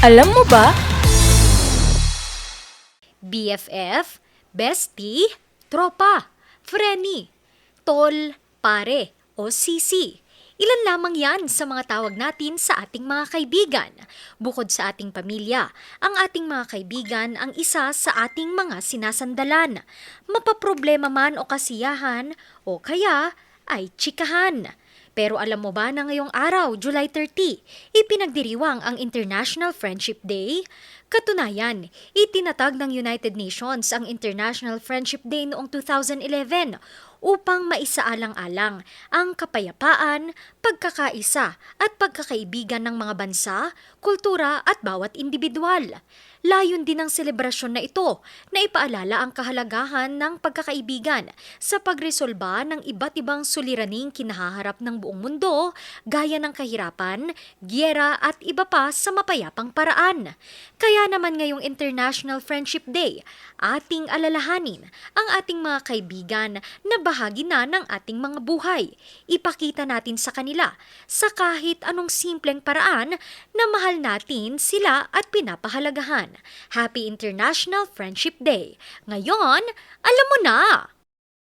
Alam mo ba? BFF, bestie, tropa, freni, tol, pare, o sisi. Ilan lamang yan sa mga tawag natin sa ating mga kaibigan. Bukod sa ating pamilya, ang ating mga kaibigan ang isa sa ating mga sinasandalan. Mapaproblema man o kasiyahan, o kaya ay tsikahan. Pero alam mo ba na ngayong araw, July 30, ipinagdiriwang ang International Friendship Day? Katunayan, itinatag ng United Nations ang International Friendship Day noong 2011 upang maisaalang-alang ang kapayapaan, pagkakaisa at pagkakaibigan ng mga bansa, kultura at bawat individual. Layon din ng selebrasyon na ito na ipaalala ang kahalagahan ng pagkakaibigan sa pagresolba ng iba't ibang suliraning kinahaharap ng buong mundo gaya ng kahirapan, giyera at iba pa sa mapayapang paraan. Kaya naman ngayong International Friendship Day, ating alalahanin ang ating mga kaibigan na bahagi na ng ating mga buhay. Ipakita natin sa kanila sa kahit anong simpleng paraan na mahal natin sila at pinapahalagahan. Happy International Friendship Day! Ngayon, alam mo na!